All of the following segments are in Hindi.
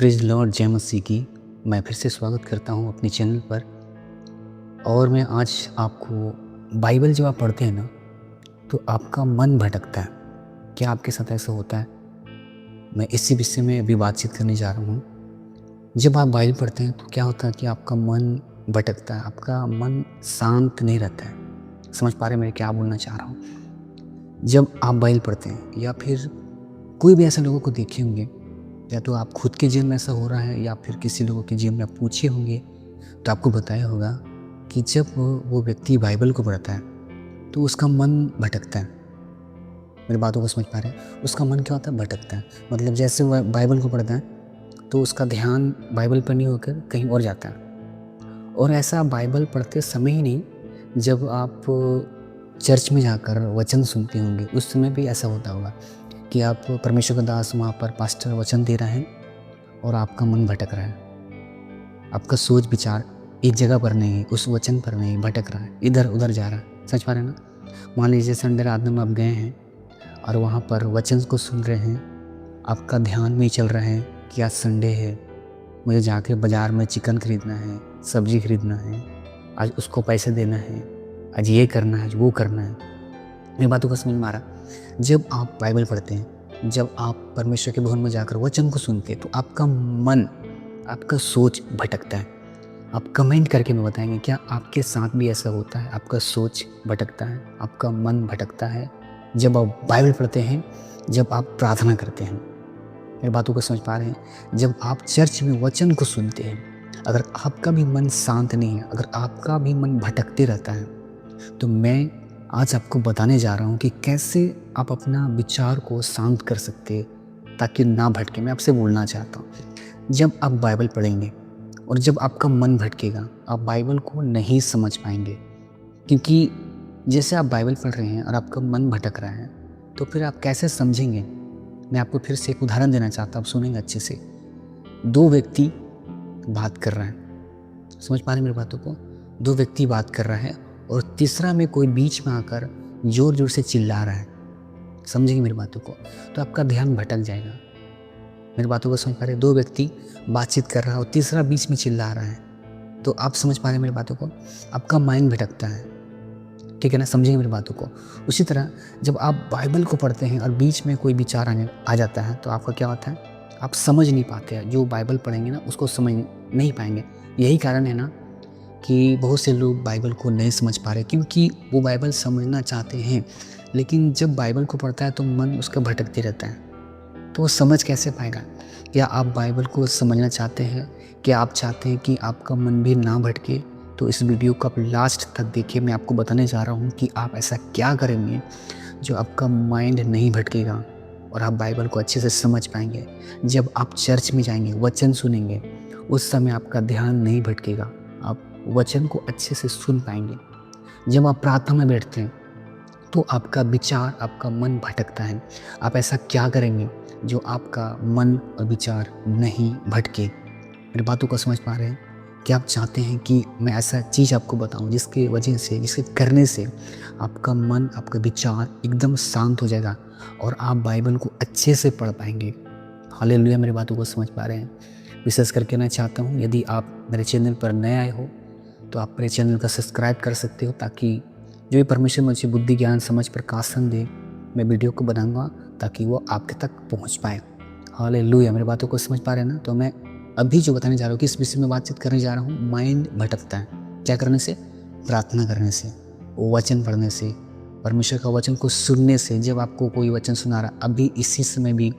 प्रेज़ लॉर्ड जय मसीह की। मैं फिर से स्वागत करता हूँ अपने चैनल पर। और मैं आज आपको बाइबल जब आप पढ़ते हैं ना, तो आपका मन भटकता है। क्या आपके साथ ऐसा होता है? मैं इसी विषय में अभी बातचीत करने जा रहा हूँ। जब आप बाइबल पढ़ते हैं तो क्या होता है कि आपका मन भटकता है, आपका मन शांत नहीं रहता है। समझ पा रहे हैं मैं क्या बोलना चाह रहा हूँ? जब आप बाइबल पढ़ते हैं या फिर कोई भी ऐसे लोगों को देखे होंगे, या तो आप खुद के जीवन में ऐसा हो रहा है या फिर किसी लोगों के जीवन में आप पूछे होंगे, तो आपको बताया होगा कि जब वो व्यक्ति बाइबल को पढ़ता है तो उसका मन भटकता है। मेरी बातों को समझ पा रहे हैं? उसका मन क्या होता है? भटकता है। मतलब जैसे वह बाइबल को पढ़ता है तो उसका ध्यान बाइबल पर नहीं होकर कहीं और जाता है। और ऐसा बाइबल पढ़ते समय ही नहीं, जब आप चर्च में जाकर वचन सुनते होंगे उस समय भी ऐसा होता होगा कि आप परमेश्वर का दास वहाँ पर पास्टर वचन दे रहा है और आपका मन भटक रहा है। आपका सोच विचार एक जगह पर नहीं है, उस वचन पर नहीं, भटक रहा है, इधर उधर जा रहा है। समझ पा रहे हैं ना? मान लीजिए संडे रात में आप गए हैं और वहाँ पर वचन को सुन रहे हैं, आपका ध्यान में ही चल रहा है कि आज संडे है, मुझे जाके बाज़ार में चिकन खरीदना है, सब्जी खरीदना है, आज उसको पैसे देना है, आज ये करना है, आज वो करना है। मेरी बातों को समझ में आ रहा? जब आप बाइबल पढ़ते हैं, जब आप परमेश्वर के भवन में जाकर वचन को सुनते हैं, तो आपका मन, आपका सोच भटकता है। आप कमेंट करके में बताएंगे क्या आपके साथ भी ऐसा होता है? आपका सोच भटकता है, आपका मन भटकता है जब आप बाइबल पढ़ते हैं, जब आप प्रार्थना करते हैं। मेरी बातों को समझ पा रहे हैं? जब आप चर्च में वचन को सुनते हैं, अगर आपका भी मन शांत नहीं है, अगर आपका भी मन भटकते रहता है, तो मैं आज आपको बताने जा रहा हूँ कि कैसे आप अपना विचार को शांत कर सकते हैं ताकि ना भटके। मैं आपसे बोलना चाहता हूँ, जब आप बाइबल पढ़ेंगे और जब आपका मन भटकेगा, आप बाइबल को नहीं समझ पाएंगे। क्योंकि जैसे आप बाइबल पढ़ रहे हैं और आपका मन भटक रहा है, तो फिर आप कैसे समझेंगे? मैं आपको फिर से एक उदाहरण देना चाहता हूँ, आप सुनेंगे अच्छे से। दो व्यक्ति बात कर रहे हैं, समझ पा रहे हैं मेरी बातों को? दो व्यक्ति बात कर रहा है और तीसरा में कोई बीच में आकर ज़ोर ज़ोर से चिल्ला रहा है। समझेंगे मेरी बातों को? तो आपका ध्यान भटक जाएगा। मेरी बातों को समझ पा रहे हैं? दो व्यक्ति बातचीत कर रहा है और तीसरा बीच में चिल्ला रहा है, तो आप समझ पा रहे हैं मेरी बातों को? आपका माइंड भटकता है, ठीक है ना? समझेंगे मेरी बातों को? उसी तरह जब आप बाइबल को पढ़ते हैं और बीच में कोई विचार आ जाता है, तो आपका क्या होता है? आप समझ नहीं पाते हैं। जो बाइबल पढ़ेंगे ना, उसको समझ नहीं पाएंगे। यही कारण है ना कि बहुत से लोग बाइबल को नहीं समझ पा रहे, क्योंकि वो बाइबल समझना चाहते हैं, लेकिन जब बाइबल को पढ़ता है तो मन उसका भटकते रहता है, तो वो समझ कैसे पाएगा? क्या आप बाइबल को समझना चाहते हैं? क्या आप चाहते हैं कि आपका मन भी ना भटके? तो इस वीडियो को आप लास्ट तक देखिए। मैं आपको बताने जा रहा हूँ कि आप ऐसा क्या करेंगे जो आपका माइंड नहीं भटकेगा और आप बाइबल को अच्छे से समझ पाएंगे। जब आप चर्च में जाएंगे, वचन सुनेंगे, उस समय आपका ध्यान नहीं भटकेगा, आप वचन को अच्छे से सुन पाएंगे। जब आप प्रार्थना में बैठते हैं तो आपका विचार, आपका मन भटकता है। आप ऐसा क्या करेंगे जो आपका मन और विचार नहीं भटके? मेरी बातों को समझ पा रहे हैं? क्या आप चाहते हैं कि मैं ऐसा चीज़ आपको बताऊं जिसके वजह से, जिसके करने से आपका मन, आपका विचार एकदम शांत हो जाएगा और आप बाइबल को अच्छे से पढ़ पाएंगे? हालेलुया! मेरी बातों को समझ पा रहे हैं? विशेष करके मैं चाहता हूँ, यदि आप मेरे चैनल पर नए आए हो तो आप मेरे चैनल का सब्सक्राइब कर सकते हो, ताकि जो भी परमेश्वर मुझे बुद्धि, ज्ञान, समझ, प्रकाशन दे, मैं वीडियो को बनाऊंगा ताकि वो आपके तक पहुंच पाए। हालेलुया! मेरी बातों को समझ पा रहे हैं ना? तो मैं अभी जो बताने जा रहा हूँ, किस विषय में बातचीत करने जा रहा हूँ। माइंड भटकता है क्या करने से? प्रार्थना करने से, वचन पढ़ने से, परमेश्वर का वचन को सुनने से। जब आपको कोई वचन सुना रहा, अभी इसी समय भी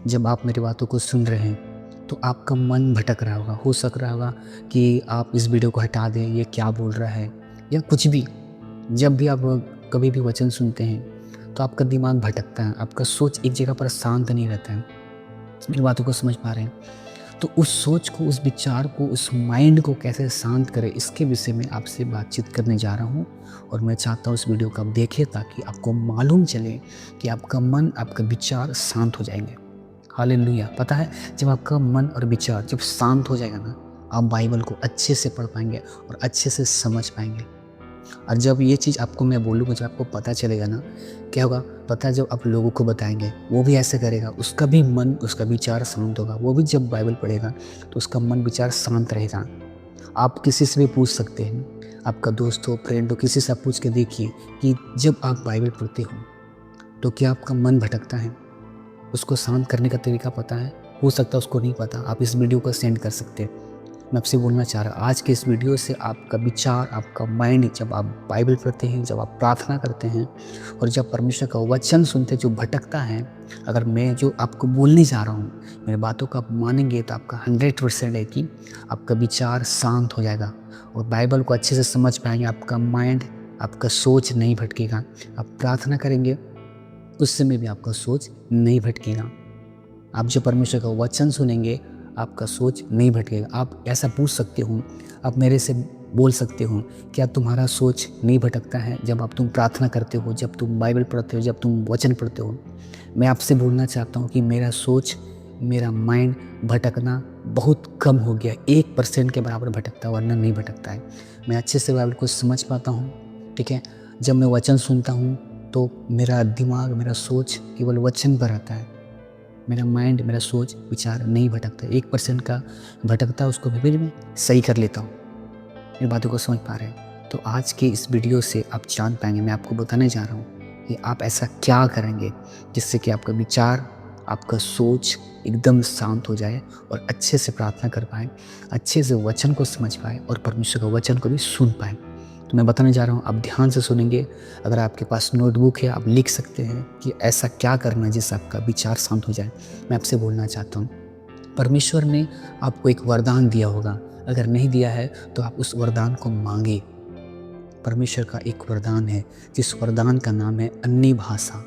जब आप मेरी बातों को सुन रहे हैं, तो आपका मन भटक रहा होगा। हो सक रहा होगा कि आप इस वीडियो को हटा दें, ये क्या बोल रहा है, या कुछ भी। जब भी आप कभी भी वचन सुनते हैं तो आपका दिमाग भटकता है, आपका सोच एक जगह पर शांत नहीं रहता है। मेरी बातों को समझ पा रहे हैं? तो उस सोच को, उस विचार को, उस माइंड को कैसे शांत करें, इसके विषय में आपसे बातचीत करने जा रहा हूँ। और मैं चाहता हूँ इस वीडियो को आप देखें ताकि आपको मालूम चले कि आपका मन, आपका विचार शांत हो जाएंगे। हालेलुया! पता है, जब आपका मन और विचार जब शांत हो जाएगा ना, आप बाइबल को अच्छे से पढ़ पाएंगे और अच्छे से समझ पाएंगे। और जब ये चीज़ आपको मैं बोलूँगा, जब आपको पता चलेगा ना, क्या होगा पता है, जब आप लोगों को बताएंगे वो भी ऐसे करेगा, उसका भी मन, उसका विचार शांत होगा। वो भी जब बाइबल पढ़ेगा तो उसका मन विचार शांत रहेगा। आप किसी से भी पूछ सकते हैं, आपका दोस्त हो, फ्रेंड हो, किसी से आप पूछ के देखिए कि जब आप बाइबल पढ़ते हो तो क्या आपका मन भटकता है? उसको शांत करने का तरीका पता है? हो सकता है उसको नहीं पता, आप इस वीडियो को सेंड कर सकते हैं। मैं आपसे बोलना चाह रहा, आज के इस वीडियो से आपका विचार, आपका माइंड, जब आप बाइबल पढ़ते हैं, जब आप प्रार्थना करते हैं और जब परमेश्वर का वचन सुनते हैं जो भटकता है, अगर मैं जो आपको बोलने जा रहा हूँ, मेरी बातों को आप मानेंगे तो आपका 100% है कि आपका विचार शांत हो जाएगा और बाइबल को अच्छे से समझ पाएंगे। आपका माइंड, आपका सोच नहीं भटकेगा। आप प्रार्थना करेंगे उस समय भी आपका सोच नहीं भटकेगा। आप जो परमेश्वर का वचन सुनेंगे, आपका सोच नहीं भटकेगा। आप ऐसा पूछ सकते हो, आप मेरे से बोल सकते हो, क्या तुम्हारा सोच नहीं भटकता है जब तुम प्रार्थना करते हो, जब तुम बाइबल पढ़ते हो, जब तुम वचन पढ़ते हो? मैं आपसे बोलना चाहता हूँ कि मेरा सोच, मेरा माइंड भटकना बहुत कम हो गया। 1% के बराबर भटकता है, वरना नहीं भटकता है। मैं अच्छे से बाइबल को समझ पाता हूँ, ठीक है। जब मैं वचन सुनता हूँ तो मेरा दिमाग, मेरा सोच केवल वचन पर आता है। मेरा माइंड, मेरा सोच विचार नहीं भटकता। 1% का भटकता है, उसको भी मैं सही कर लेता हूँ। मेरी बातों को समझ पा रहे हैं? तो आज के इस वीडियो से आप जान पाएंगे, मैं आपको बताने जा रहा हूँ कि आप ऐसा क्या करेंगे जिससे कि आपका विचार, आपका सोच एकदम शांत हो जाए और अच्छे से प्रार्थना कर पाए, अच्छे से वचन को समझ पाए और परमेश्वर का वचन को भी सुन पाए। तो मैं बताने जा रहा हूँ, आप ध्यान से सुनेंगे। अगर आपके पास नोटबुक है, आप लिख सकते हैं कि ऐसा क्या करना है जिससे आपका विचार शांत हो जाए। मैं आपसे बोलना चाहता हूँ, परमेश्वर ने आपको एक वरदान दिया होगा। अगर नहीं दिया है तो आप उस वरदान को मांगे। परमेश्वर का एक वरदान है, जिस वरदान का नाम है अन्य भाषा।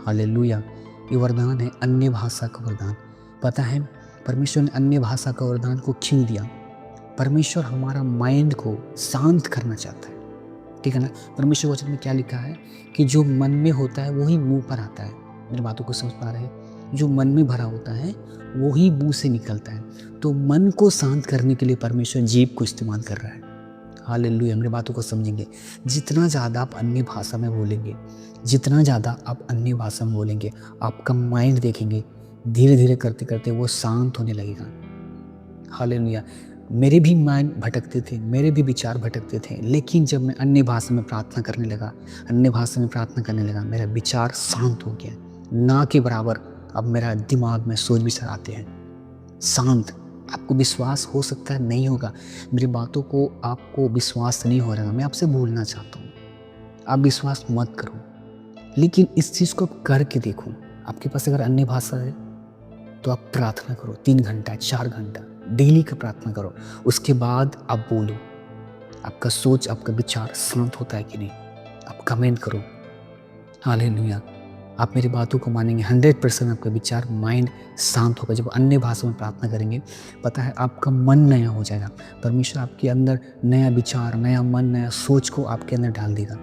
हालेलुया! ये वरदान है अन्य भाषा का वरदान। पता है परमेश्वर ने अन्य भाषा का वरदान को क्यों दिया? परमेश्वर हमारा माइंड को शांत करना चाहता है, ठीक है ना। परमेश्वर वचन में क्या लिखा है कि जो मन में होता है वही मुंह पर आता है। मेरी बातों को समझ पा रहे हैं? जो मन में भरा होता है वही मुंह से निकलता है। तो मन को शांत करने के लिए परमेश्वर जीभ को इस्तेमाल कर रहा है। हालेलुया! मेरी बातों को समझेंगे। जितना ज़्यादा आप अन्य भाषा में बोलेंगे, जितना ज़्यादा आप अन्य भाषा में बोलेंगे, आपका माइंड देखेंगे धीरे धीरे करते करते वो शांत होने लगेगा। हालेलुया! मेरे भी माइंड भटकते थे, मेरे भी विचार भटकते थे, लेकिन जब मैं अन्य भाषा में प्रार्थना करने लगा, अन्य भाषा में प्रार्थना करने लगा, मेरा विचार शांत हो गया। ना के बराबर अब मेरा दिमाग में सोच विचार आते हैं, शांत। आपको विश्वास हो सकता है नहीं होगा, मेरी बातों को आपको विश्वास नहीं हो रहा। मैं आपसे बोलना चाहता हूँ, आप विश्वास मत करो, लेकिन इस चीज़ को आप करके देखो। आपके पास अगर अन्य भाषा है तो आप प्रार्थना करो 3 घंटा, 4 घंटा डेली का प्रार्थना करो। उसके बाद आप बोलो, आपका सोच, आपका विचार शांत होता है कि नहीं, आप कमेंट करो। हालेलुया! आप मेरी बातों को मानेंगे, 100% आपका विचार, माइंड शांत होगा। जब अन्य भाषा में प्रार्थना करेंगे, पता है आपका मन नया हो जाएगा। परमेश्वर आपके अंदर नया विचार, नया मन, नया सोच को आपके अंदर डाल देगा।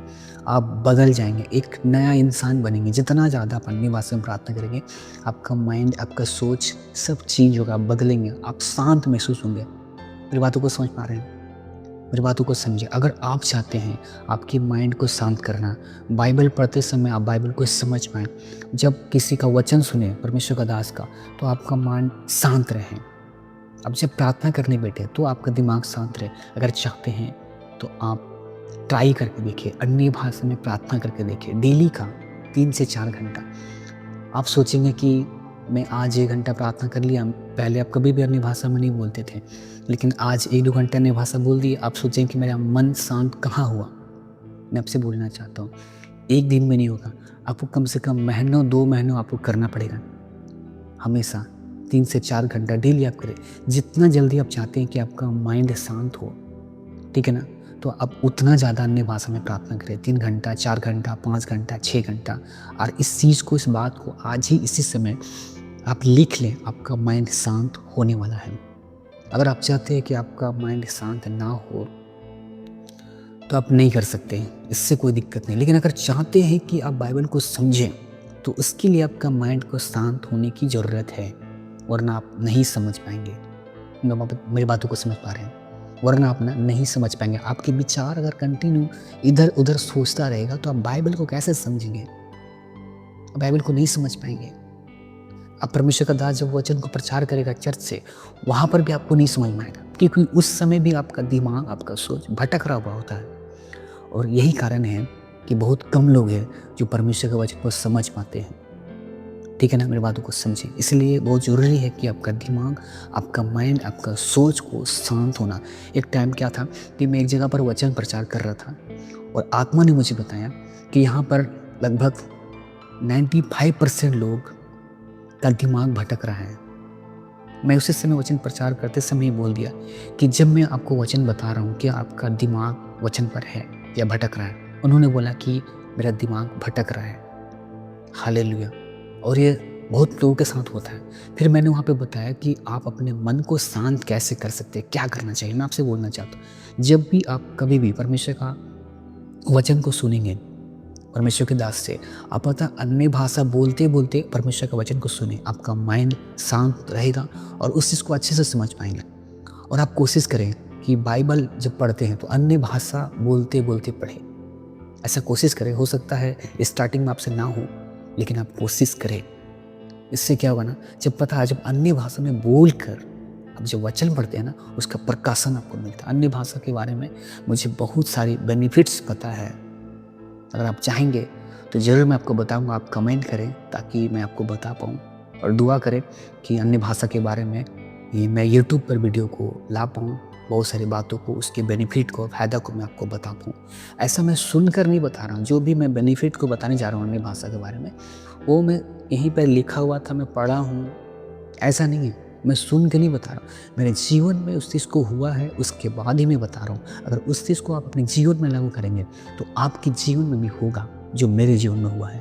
आप बदल जाएंगे, एक नया इंसान बनेंगे। जितना ज़्यादा आप अन्य भाषा में प्रार्थना करेंगे, आपका माइंड, आपका सोच सब चेंज होगा, आप बदलेंगे, आप शांत महसूस होंगे। मेरी बातों को समझ पा रहे हैं? मेरी बातों को समझिए। अगर आप चाहते हैं आपके माइंड को शांत करना, बाइबल पढ़ते समय आप बाइबल को समझ पाएँ, जब किसी का वचन सुने परमेश्वर का दास का, तो आपका माइंड शांत रहे। अब जब प्रार्थना करने बैठे तो आपका दिमाग शांत रहे। अगर चाहते हैं तो आप ट्राई करके देखिए, अन्य भाषा में प्रार्थना करके देखिए, डेली का 3 से 4 घंटा। आप सोचेंगे कि मैं आज 1 घंटा प्रार्थना कर लिया, पहले आप कभी भी अन्य भाषा में नहीं बोलते थे, लेकिन आज 1-2 घंटे अन्य भाषा बोल दिए, आप सोचेंगे कि मेरा मन शांत कहाँ हुआ। मैं आपसे बोलना चाहता हूँ, एक दिन में नहीं होगा, आपको कम से कम महीनों, 2 महीनों आपको करना पड़ेगा। हमेशा 3 से 4 घंटा डेली आप करें। जितना जल्दी आप चाहते हैं कि आपका माइंड शांत हो, ठीक है ना, तो आप उतना ज़्यादा अन्य भाषा में प्रार्थना करें। 3 घंटा, 4 घंटा, 5 घंटा, 6 घंटा। और इस चीज़ को, इस बात को आज ही इसी समय आप लिख लें, आपका माइंड शांत होने वाला है। अगर आप चाहते हैं कि आपका माइंड शांत ना हो तो आप नहीं कर सकते, इससे कोई दिक्कत नहीं। लेकिन अगर चाहते हैं कि आप बाइबल को समझें तो उसके लिए आपका माइंड को शांत होने की ज़रूरत है, वरना आप नहीं समझ पाएंगे। मेरी बातों को समझ पा रहे हैं? वरना आप ना नहीं समझ पाएंगे। आपके विचार अगर कंटिन्यू इधर उधर सोचता रहेगा तो आप बाइबल को कैसे समझेंगे, बाइबल को नहीं समझ पाएंगे। अब परमेश्वर का दास जब वचन को प्रचार करेगा चर्च से, वहाँ पर भी आपको नहीं समझ में आएगा, क्योंकि उस समय भी आपका दिमाग, आपका सोच भटक रहा हुआ होता है। और यही कारण है कि बहुत कम लोग हैं जो परमेश्वर के वचन को समझ पाते हैं। ठीक है ना, मेरी बातों को समझें। इसलिए बहुत ज़रूरी है कि आपका दिमाग, आपका माइंड, आपका सोच को शांत होना। एक टाइम क्या था कि मैं एक जगह पर वचन प्रचार कर रहा था और आत्मा ने मुझे बताया कि यहाँ पर लगभग 95% लोग का दिमाग भटक रहा है। मैं उसी समय वचन प्रचार करते समय ही बोल दिया कि जब मैं आपको वचन बता रहा हूँ कि आपका दिमाग वचन पर है या भटक रहा है। उन्होंने बोला कि मेरा दिमाग भटक रहा है। हालेलुया। और ये बहुत लोगों के साथ होता है। फिर मैंने वहाँ पे बताया कि आप अपने मन को शांत कैसे कर सकते हैं, क्या करना चाहिए। मैं आपसे बोलना चाहता हूँ, जब भी आप कभी भी परमेश्वर का वचन को सुनेंगे, परमेश्वर के दास से, आप पता अन्य भाषा बोलते बोलते परमेश्वर का वचन को सुने, आपका माइंड शांत रहेगा और उस चीज़ को अच्छे से समझ पाएंगे। और आप कोशिश करें कि बाइबल जब पढ़ते हैं तो अन्य भाषा बोलते बोलते पढ़ें। ऐसा कोशिश करें। हो सकता है स्टार्टिंग में आपसे ना हो, लेकिन आप कोशिश करें। इससे क्या होगा ना, जब अन्य भाषा में बोल कर आप जब वचन पढ़ते हैं ना, उसका प्रकाशन आपको मिलता है। अन्य भाषा के बारे में मुझे बहुत सारी बेनिफिट्स पता है। अगर आप चाहेंगे तो ज़रूर मैं आपको बताऊंगा। आप कमेंट करें ताकि मैं आपको बता पाऊँ, और दुआ करें कि अन्य भाषा के बारे में ये मैं यूट्यूब पर वीडियो को ला पाऊँ, बहुत सारी बातों को, उसके बेनिफिट को, फ़ायदा को मैं आपको बता पाऊँ। ऐसा मैं सुनकर नहीं बता रहा हूँ। जो भी मैं बेनिफिट को बताने जा रहा हूँ अन्य भाषा के बारे में, वो मैं यहीं पर लिखा हुआ था, मैं पढ़ा हूँ, ऐसा नहीं है। मैं सुन के नहीं बता रहा हूँ, मेरे जीवन में उस चीज़ को हुआ है, उसके बाद ही मैं बता रहा हूँ। अगर उस चीज़ को आप अपने जीवन में लागू करेंगे तो आपके जीवन में भी होगा जो मेरे जीवन में हुआ है।